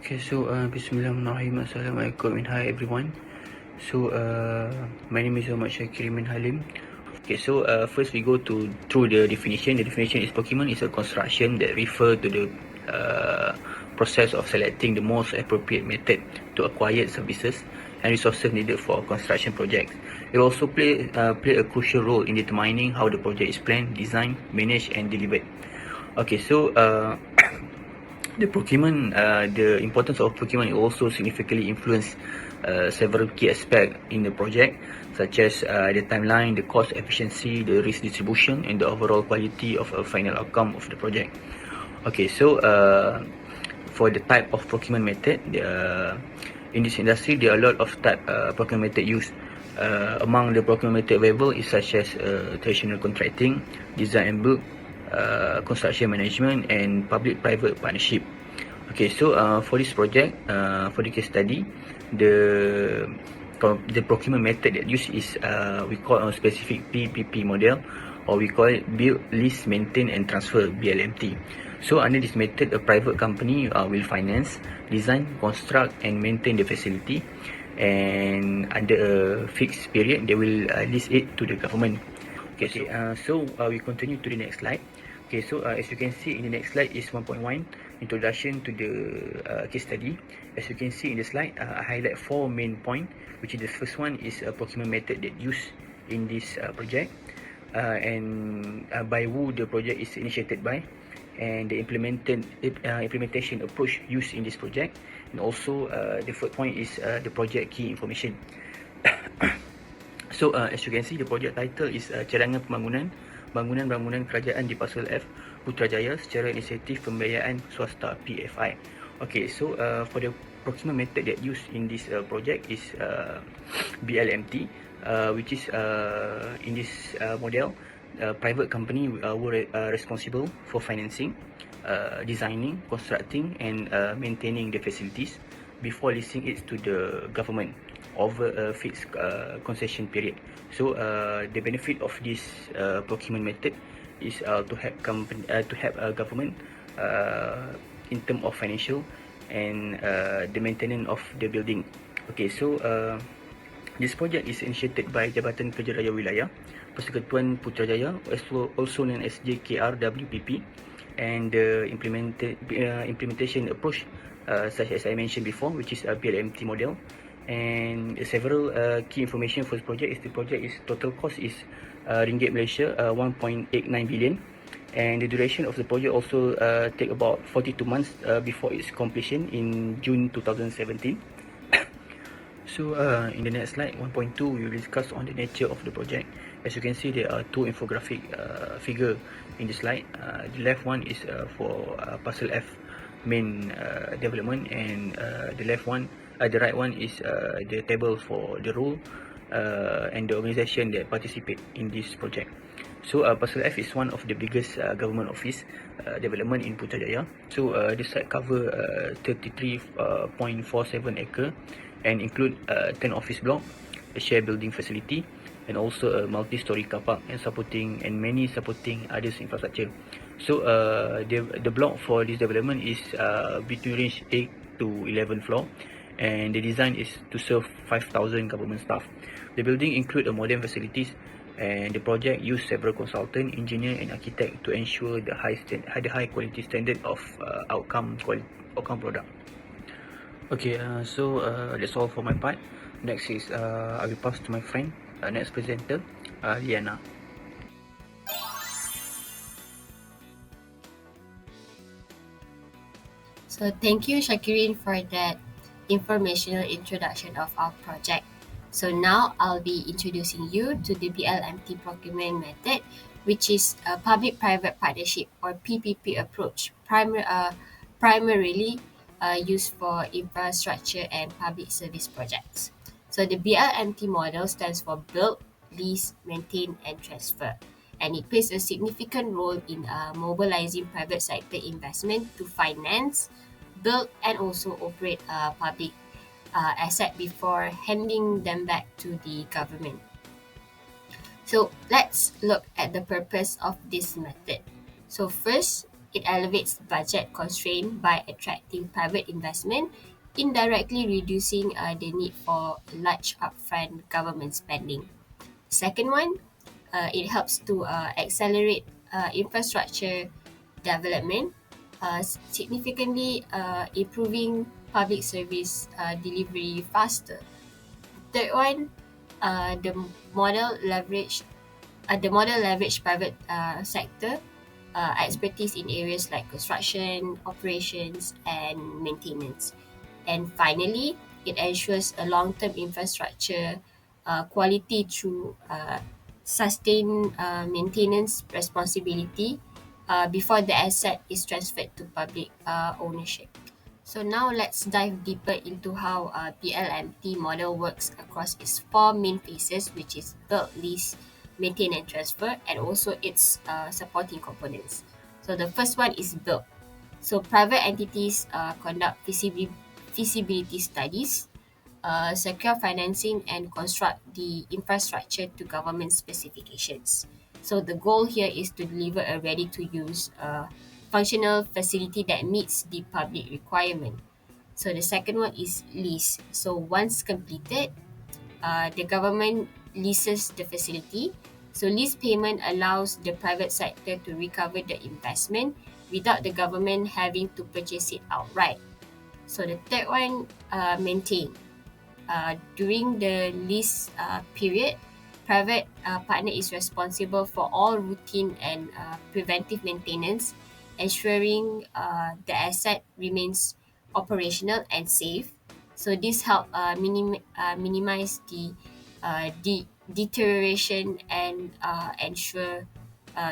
Bismillahirrahmanirrahim. Assalamualaikum and hi everyone. My name is SYAKIRIN HALIM. First we go through the definition. The definition is Pokemon is a construction that refer to the process of selecting the most appropriate method to acquire services and resources needed for construction projects. It also play a crucial role in determining how the project is planned, designed, managed and delivered. The importance of Pokemon also significantly influence several key aspects in the project, such as the timeline, the cost efficiency, the risk distribution, and the overall quality of a final outcome of the project. For the type of Pokemon method, in this industry, there are a lot of type Pokemon method used. Among the Pokemon method available is such as traditional contracting, design and build, construction management and public-private partnership. For this project, for the case study, the procurement method that used is we call a specific PPP model, or we call it build, lease, maintain and transfer, BLMT. So under this method, a private company will finance, design, construct and maintain the facility, and under a fixed period they will lease it to the government. We continue to the next slide. As you can see in the next slide is 1.1, introduction to the case study. As you can see in the slide, I highlight 4 main points, which is the first one is a procurement method that used in this project, and by who the project is initiated by, and the implementation approach used in this project, and also the third point is the project key information. As you can see, the project title is Cadangan Bangunan Kerajaan di Pasal F, Putrajaya secara inisiatif pembiayaan swasta PFI. For the procurement method that used in this project is BLMT, which is in this model, private company were responsible for financing, designing, constructing and maintaining the facilities before leasing it to the government over a fixed concession period. The benefit of this procurement method is to help government in terms of financial and the maintenance of the building. This project is initiated by Jabatan Kerja Raya Wilayah Persekutuan Putrajaya, also known as JKRWPP, and the implementation approach such as I mentioned before, which is a BLMT model. And several key information for this project is the total cost is ringgit Malaysia 1.89 billion, and the duration of the project also take about 42 months before its completion in June 2017. In the next slide 1.2, we will discuss on the nature of the project. As you can see, there are 2 infographic figure in the slide. The left one is for Parcel F main development, and the right one is the table for the role and the organisation that participate in this project. Parcel F is one of the biggest government office development in Putrajaya. This site cover 33.47 acre and include 10 office block, a shared building facility, and also a multi-story car park and many supporting others infrastructure. The block for this development is between range 8 to 11 floor, and the design is to serve 5,000 government staff. The building include a modern facilities, and the project use several consultant, engineer and architect to ensure the high quality standard of outcome product. That's all for my part. Next is I will pass to my friend, next presenter, LIYANA. So thank you, Shakirin, for that informational introduction of our project. So now I'll be introducing you to the BLMT procurement method, which is a public-private partnership or PPP approach, primarily used for infrastructure and public service projects. So the BLMT model stands for build, lease, maintain and transfer, and it plays a significant role in mobilizing private sector investment to finance, build and also operate public asset before handing them back to the government. So let's look at the purpose of this method. So first, It elevates budget constraint by attracting private investment, indirectly reducing the need for large upfront government spending. Second one, it helps to accelerate infrastructure development, significantly improving public service delivery faster. Third one, the model leverage private sector expertise in areas like construction, operations, and maintenance. And finally, it ensures a long-term infrastructure quality through sustained maintenance responsibility before the asset is transferred to public ownership. So now let's dive deeper into how BLMT model works across its four main phases, which is build, lease, maintain and transfer, and also its supporting components. So the first one is build. So private entities conduct feasibility studies, secure financing, and construct the infrastructure to government specifications. So the goal here is to deliver a ready-to-use functional facility that meets the public requirement. So the second one is lease. So once completed, the government leases the facility. So lease payment allows the private sector to recover the investment without the government having to purchase it outright. So the third one, maintain. During the lease period, private partner is responsible for all routine and preventive maintenance, ensuring the asset remains operational and safe. So this help minimize the deterioration and ensure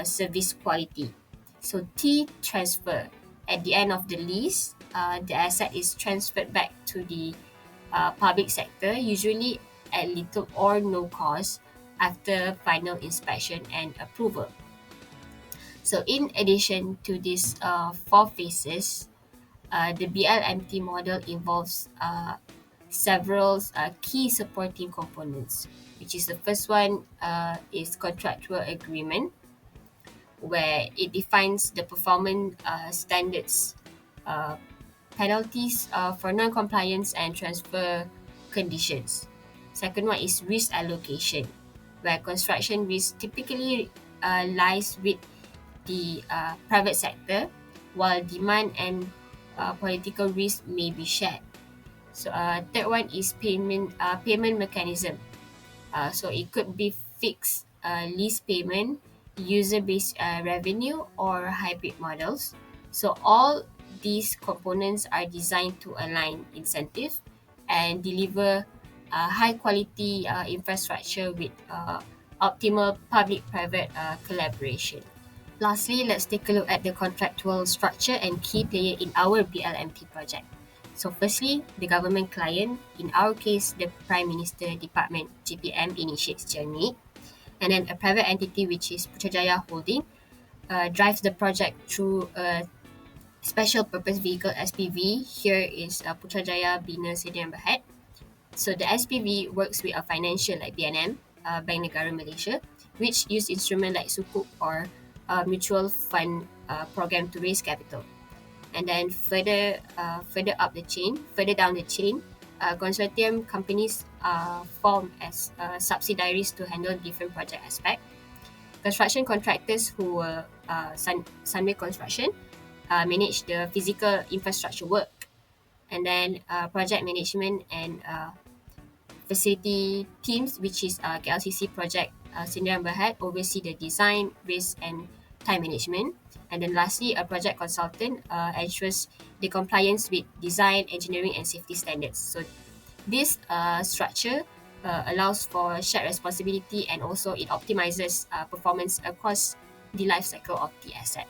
service quality. So T, transfer. At the end of the lease, the asset is transferred back to the public sector, usually at little or no cost after final inspection and approval. So in addition to these four phases, the BLMT model involves several key supporting components, which is the first one is contractual agreement, where it defines the performance standards, uh, penalties for non-compliance and transfer conditions. Second one is risk allocation, where construction risk typically lies with the private sector, while demand and political risk may be shared. So third one is payment mechanism. So it could be fixed lease payment, user-based revenue, or hybrid models. So all these components are designed to align incentive and deliver high-quality infrastructure with optimal public-private collaboration. Lastly, let's take a look at the contractual structure and key player in our BLMT project. So firstly, the government client, in our case, the Prime Minister Department GPM initiates journey, and then a private entity, which is Putrajaya Holding, drives the project through a special purpose vehicle SPV. Here is Putrajaya Bina Sdn Bhd. So the SPV works with a financial like BNM, Bank Negara Malaysia, which use instrument like Sukuk or mutual fund program to raise capital. And then further down the chain, consortium companies are formed as subsidiaries to handle different project aspects. Construction contractors who were Sunway Construction manage the physical infrastructure work, and then project management and facility teams, which is KLCC project Sdn Bhd, oversee the design, risk, and time management. And then lastly, a project consultant ensures the compliance with design, engineering, and safety standards. So this structure allows for shared responsibility, and also it optimizes performance across the life cycle of the asset.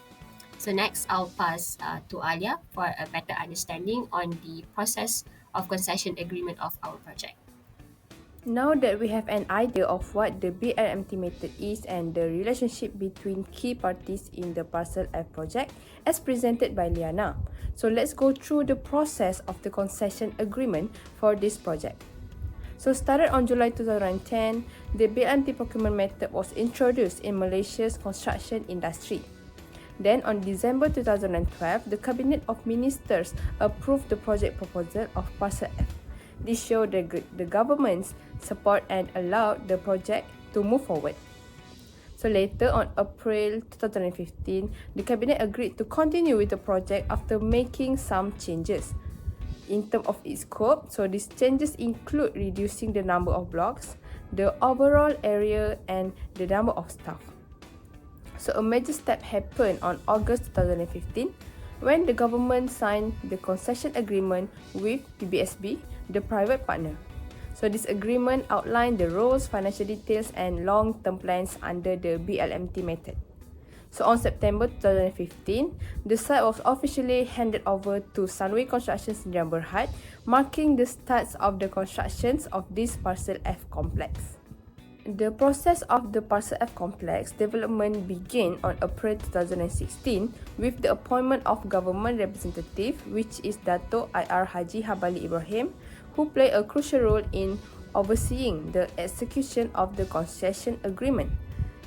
So next, I'll pass to Alia for a better understanding on the process of concession agreement of our project. Now that we have an idea of what the BLMT method is and the relationship between key parties in the Parcel F project as presented by LIYANA, so let's go through the process of the concession agreement for this project. So started on July 2010, the BLMT procurement method was introduced in Malaysia's construction industry. Then on December 2012, the Cabinet of Ministers approved the project proposal of Parcel F. This showed the government's support and allowed the project to move forward. So later on April 2015, the Cabinet agreed to continue with the project after making some changes in terms of its scope. So these changes include reducing the number of blocks, the overall area and the number of staff. So a major step happened on August 2015 when the government signed the concession agreement with PBSB, the private partner. So this agreement outlined the roles, financial details and long-term plans under the BLMT method. So on September 2015, the site was officially handed over to Sunway Construction Sdn Bhd, marking the start of the constructions of this Parcel F complex. The process of the Parcel F complex development began on April 2016 with the appointment of government representative, which is Dato' IR Haji Habali Ibrahim, who played a crucial role in overseeing the execution of the concession agreement.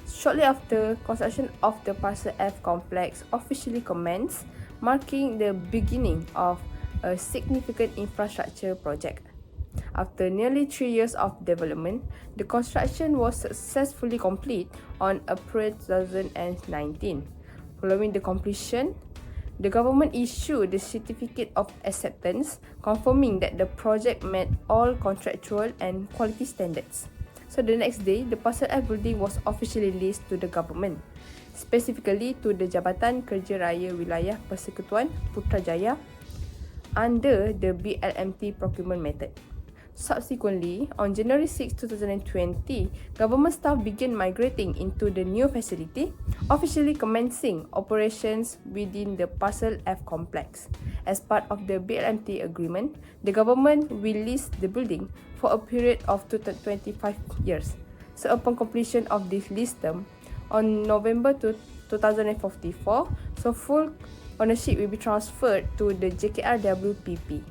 Shortly after, construction of the Parcel F complex officially commenced, marking the beginning of a significant infrastructure project. After nearly 3 years of development, the construction was successfully complete on April 2019. Following the completion, the government issued the Certificate of Acceptance, confirming that the project met all contractual and quality standards. So the next day, the Parcel F building was officially leased to the government, specifically to the Jabatan Kerja Raya Wilayah Persekutuan Putrajaya under the BLMT procurement method. Subsequently, on January 6, 2020, government staff began migrating into the new facility, officially commencing operations within the Parcel F complex. As part of the BLMT agreement, the government will lease the building for a period of 25 years. So upon completion of this lease term, on November 2044, so full ownership will be transferred to the JKRWPP.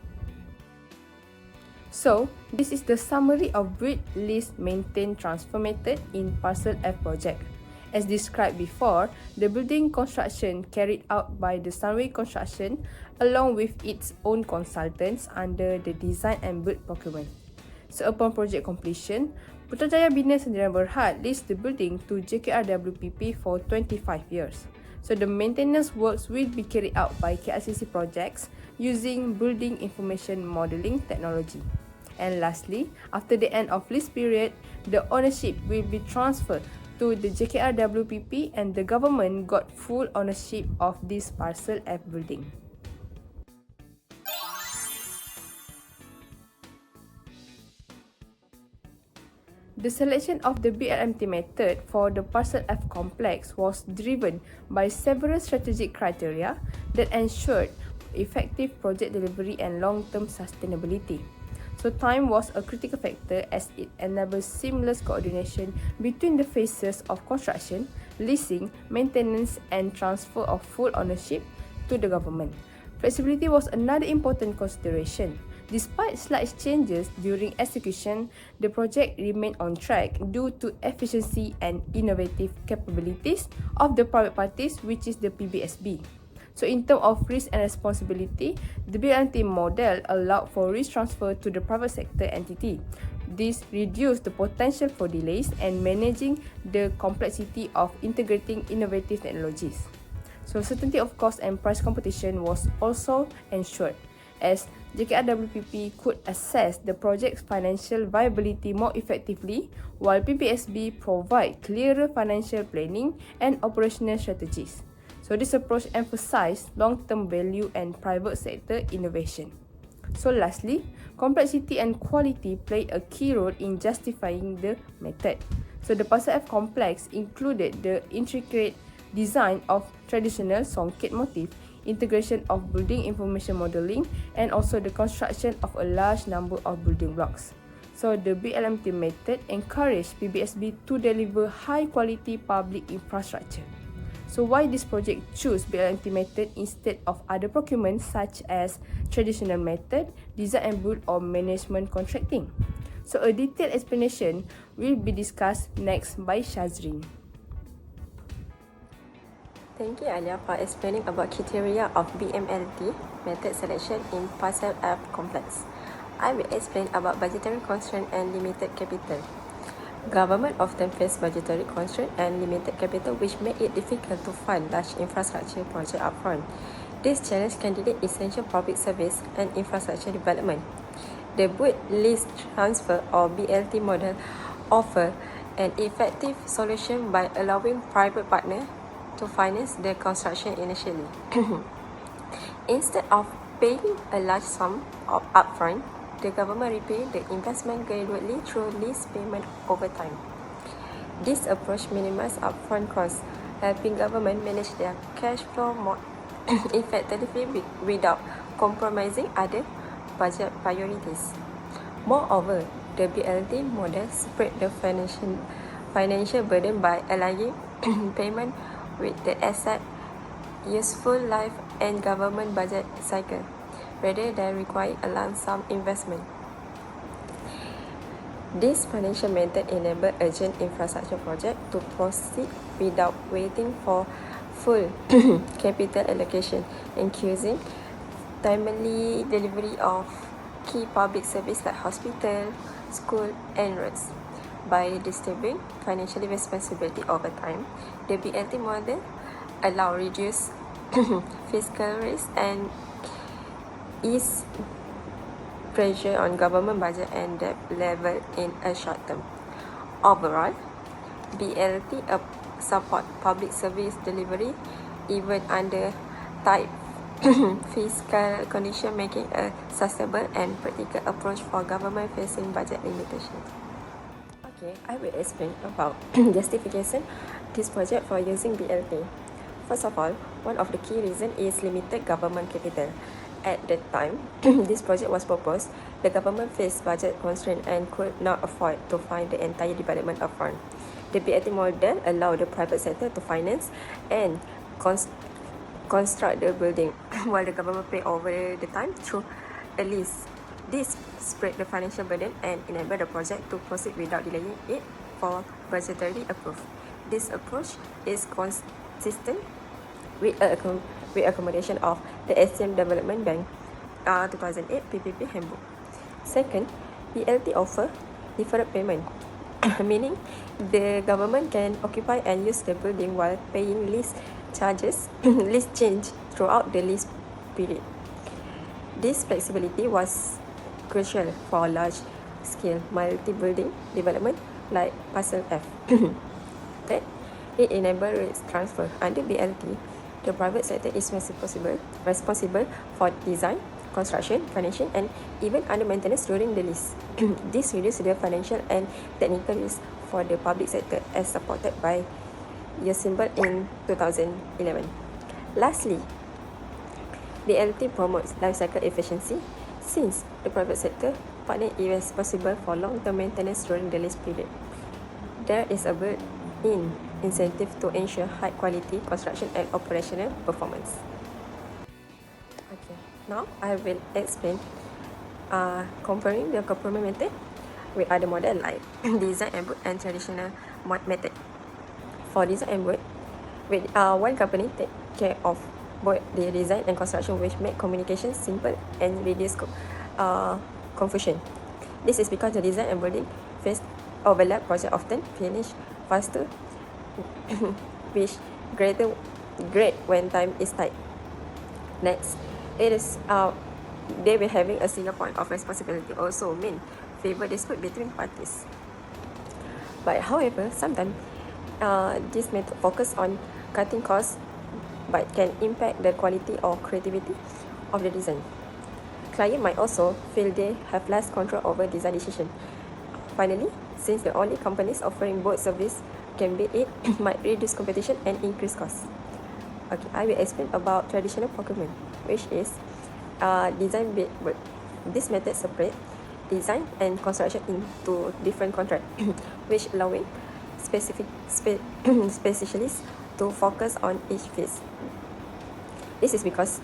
So, this is the summary of build, lease, maintain, transfer method in Parcel F project. As described before, the building construction carried out by the Sunway Construction along with its own consultants under the design and build procurement. So, upon project completion, Putrajaya Bina Sdn Bhd leased the building to JKRWPP for 25 years. So, the maintenance works will be carried out by KLCC projects using building information modeling technology. And lastly, after the end of lease period, the ownership will be transferred to the JKRWPP and the government got full ownership of this Parcel F building. The selection of the BLMT method for the Parcel F complex was driven by several strategic criteria that ensured effective project delivery and long-term sustainability. So time was a critical factor as it enables seamless coordination between the phases of construction, leasing, maintenance and transfer of full ownership to the government. Flexibility was another important consideration. Despite slight changes during execution, the project remained on track due to efficiency and innovative capabilities of the private parties, which is the PBSB. So in terms of risk and responsibility, the BLMT model allowed for risk transfer to the private sector entity. This reduced the potential for delays and managing the complexity of integrating innovative technologies. So certainty of cost and price competition was also ensured, as JKRWPP could assess the project's financial viability more effectively, while PBSB provide clearer financial planning and operational strategies. So this approach emphasized long-term value and private sector innovation. So lastly, complexity and quality played a key role in justifying the method. So the Parcel F complex included the intricate design of traditional songket motif, integration of building information modeling, and also the construction of a large number of building blocks. So the BLMT method encouraged PBSB to deliver high-quality public infrastructure. So why this project choose BLMT method instead of other procurements such as traditional method, design and build or management contracting? So a detailed explanation will be discussed next by Shazrin. Thank you, Alia, for explaining about criteria of BMLT method selection in Parcel F complex. I will explain about budgetary constraint and limited capital. Government often face budgetary constraint and limited capital, which make it difficult to fund large infrastructure projects upfront. This challenge can delay essential public service and infrastructure development. The Boot Lease Transfer or BLT model offer an effective solution by allowing private partners to finance the construction initially. Instead of paying a large sum upfront, the government repay the investment gradually through lease payment over time. This approach minimizes upfront costs, helping government manage their cash flow more effectively without compromising other budget priorities. Moreover, the BLT model spread the financial burden by aligning payment with the asset useful life and government budget cycle, rather than requiring a lump sum investment. This financial method enables urgent infrastructure projects to proceed without waiting for full capital allocation, increasing timely delivery of key public services like hospital, school, and roads. By distributing financial responsibility over time, the BLT model allows reduced fiscal risk and ease pressure on government budget and debt level in a short term. Overall, BLT support public service delivery even under tight fiscal condition, making a sustainable and practical approach for government facing budget limitations. Okay, I will explain about justification this project for using BLT. First of all, one of the key reasons is limited government capital. At the time this project was proposed, the government faced budget constraints and could not afford to fund the entire development upfront. The BLT model allowed the private sector to finance and construct the building while the government pay over the time through a lease. This spread the financial burden and enabled the project to proceed without delaying it for budgetary approval. This approach is consistent with accommodation of the ASEAN Development Bank 2008 PPP handbook. Second, BLT offer deferred payment, meaning the government can occupy and use the building while paying lease charges, lease change throughout the lease period. This flexibility was crucial for large-scale multi-building development like Parcel F. Third, it enables risk transfer. Under BLT, the private sector is responsible for design, construction, financing, and even under maintenance during the lease. This reduces the financial and technical risk for the public sector, as supported by YASMIN in 2011. Lastly, BLT promotes life cycle efficiency, since the private sector partner is responsible for long-term maintenance during the lease period. There is a built-in incentive to ensure high-quality construction and operational performance. Okay, now I will explain comparing the procurement method with other models like design and build and traditional method. For design and build, with one company take care of both the design and construction, which make communication simple and reduce confusion. This is because the design and building phase overlap project often finish faster, which great when time is tight. Next, it is they will having a single point of responsibility also mean favor dispute between parties. But however, sometimes this method focus on cutting costs but can impact the quality or creativity of the design. Client might also feel they have less control over design decision. Finally, since the only companies offering both service can be it, might reduce competition and increase costs. Okay, I will explain about traditional procurement, which is design build. This method separate design and construction into different contracts, which allowing specialists to focus on each phase. This is because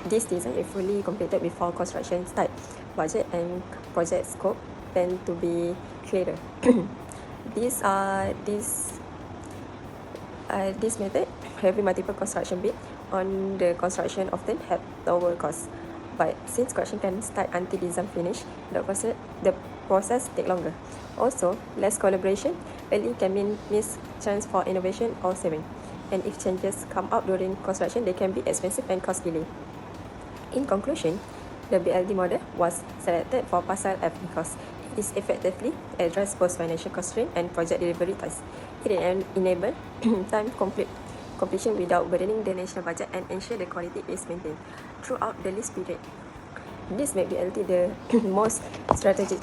this design is fully completed before construction start. Budget and project scope tend to be clearer. This This method, having multiple construction bid on the construction often have lower costs. But since construction can start until design finish, the process take longer. Also, less collaboration early can mean missed chance for innovation or saving. And if changes come out during construction, they can be expensive and cost delay. In conclusion, the BLD model was selected for Parcel F because it is effectively address both financial constraint and project delivery tasks. It enable time completion without burdening the national budget and ensure the quality is maintained throughout the lease period. This made BLT the most strategic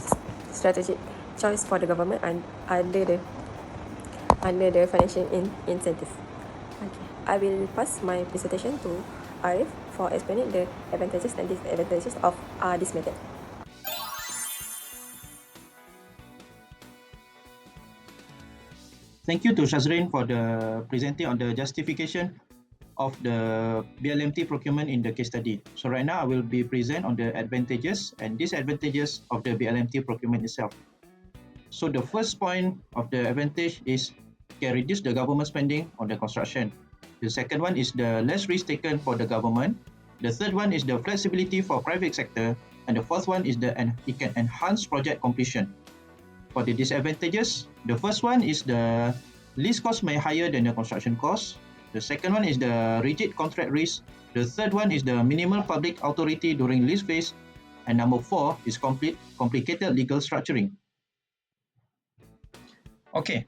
choice for the government and under the financial incentive. Okay, I will pass my presentation to ARIEF for explaining the advantages and disadvantages of this method. Thank you to SHAZRIN for the presenting on the justification of the BLMT procurement in the case study. So right now I will be present on the advantages and disadvantages of the BLMT procurement itself. So the first point of the advantage is can reduce the government spending on the construction. The second one is the less risk taken for the government. The third one is the flexibility for private sector. And the fourth one is it can enhance project completion. For the disadvantages, the first one is the lease cost may higher than the construction cost. The second one is the rigid contract risk. The third one is the minimal public authority during lease phase. And number 4 is complicated legal structuring. Okay,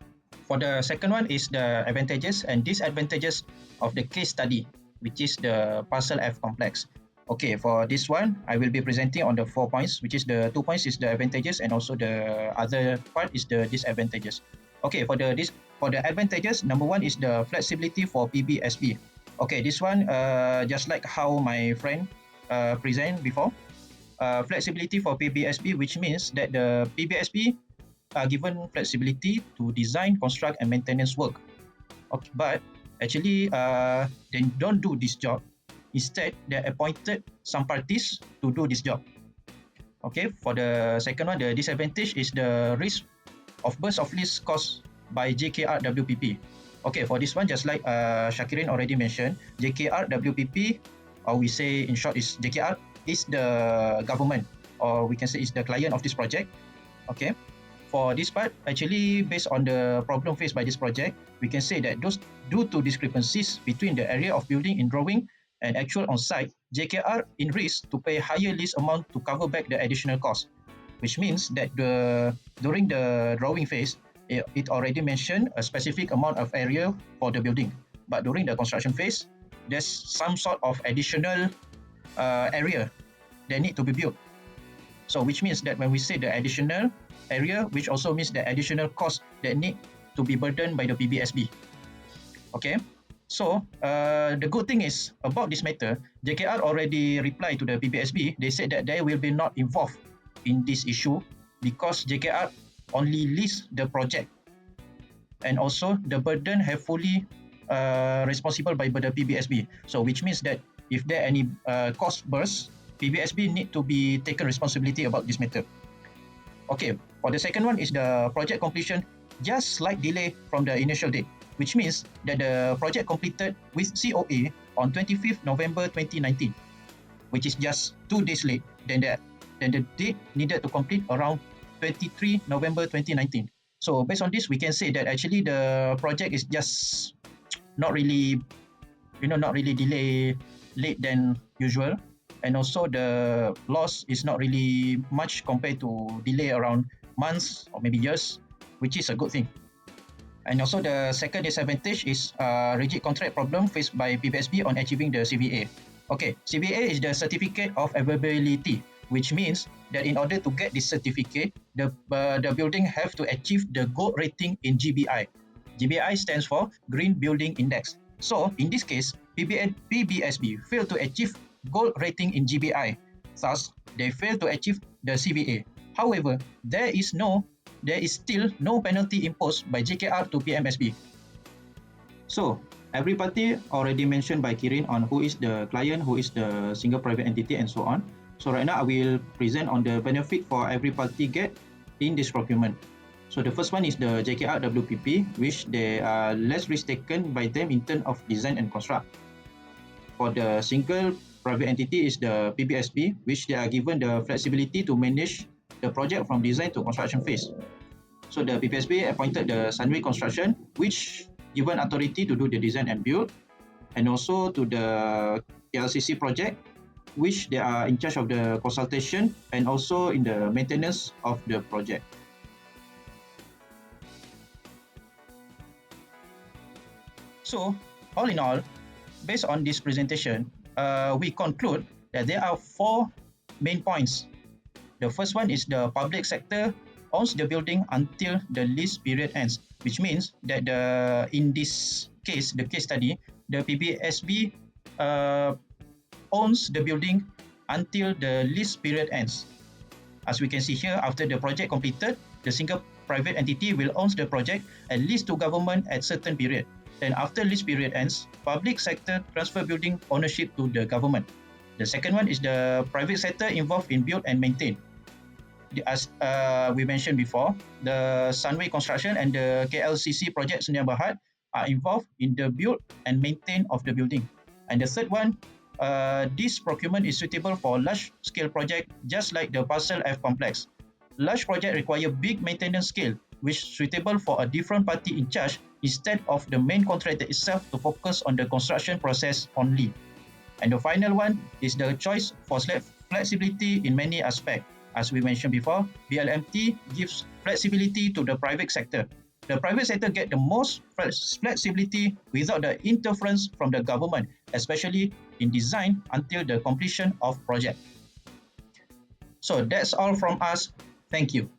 for the second one is the advantages and disadvantages of the case study, which is the Parcel F complex. Okay, for this one, I will be presenting on the 4 points, which is the 2 points is the advantages and also the other part is the disadvantages. Okay, for the advantages, number 1 is the flexibility for PBSB. Okay, this one just like how my friend present before. Flexibility for PBSB, which means that the PBSB are given flexibility to design, construct and maintenance work. Okay, but actually they don't do this job. Instead, they appointed some parties to do this job. Okay, for the second one, the disadvantage is the risk of burst of lease caused by JKR WPP. Okay, for this one, just like SYAKIRIN already mentioned, JKR WPP, or we say in short is JKR, is the government, or we can say is the client of this project. Okay, for this part, actually based on the problem faced by this project, we can say that those due to discrepancies between the area of building in drawing and actual on-site, JKR in risk to pay higher lease amount to cover back the additional cost, which means that during the drawing phase, it already mentioned a specific amount of area for the building, but during the construction phase, there's some sort of additional area that need to be built. So which means that when we say the additional area, which also means the additional cost that need to be burdened by the PBSB. Okay. So the good thing is about this matter, JKR already replied to the PBSB. They said that they will be not involved in this issue because JKR only lease the project, and also the burden have fully responsible by the PBSB. So which means that if there any cost burst, PBSB need to be taken responsibility about this matter. Okay, for the second one is the project completion just slight delay from the initial date, which means that the project completed with COA on 25th November 2019, which is just 2 days late than the date needed to complete around 23 November 2019. So based on this, we can say that actually the project is just not really delay late than usual, and also the loss is not really much compared to delay around months or maybe years, which is a good thing. And also the second disadvantage is rigid contract problem faced by PBSB on achieving the CVA. Okay, CVA is the certificate of availability, which means that in order to get this certificate, the building have to achieve the gold rating in GBI. GBI stands for Green Building Index. So in this case, PBSB failed to achieve gold rating in GBI. Thus, they failed to achieve the CVA. However, there is still no penalty imposed by JKR to PMSB. So, every party already mentioned by Kirin on who is the client, who is the single private entity and so on. So right now I will present on the benefit for every party get in this procurement. So the first one is the JKR WPP, which they are less risk taken by them in terms of design and construct. For the single private entity is the PBSB, which they are given the flexibility to manage the project from design to construction phase. So the PBSB appointed the Sunway Construction, which given authority to do the design and build, and also to the KLCC project, which they are in charge of the consultation and also in the maintenance of the project. So, all in all, based on this presentation, we conclude that there are 4 main points. The first one is the public sector owns the building until the lease period ends, which means that in this case, the case study, the PBSB owns the building until the lease period ends. As we can see here, after the project completed, the single private entity will own the project and lease to government at certain period. Then after lease period ends, public sector transfer building ownership to the government. The second one is the private sector involved in build and maintain. As we mentioned before, the Sunway Construction and the KLCC project Sdn Bhd are involved in the build and maintain of the building. And the third one, this procurement is suitable for large-scale project, just like the Parcel F complex. Large project require big maintenance scale, which is suitable for a different party in charge instead of the main contractor itself to focus on the construction process only. And the final one is the choice for flexibility in many aspects. As we mentioned before, BLMT gives flexibility to the private sector. The private sector get the most flexibility without the interference from the government, especially in design until the completion of project. So that's all from us. Thank you.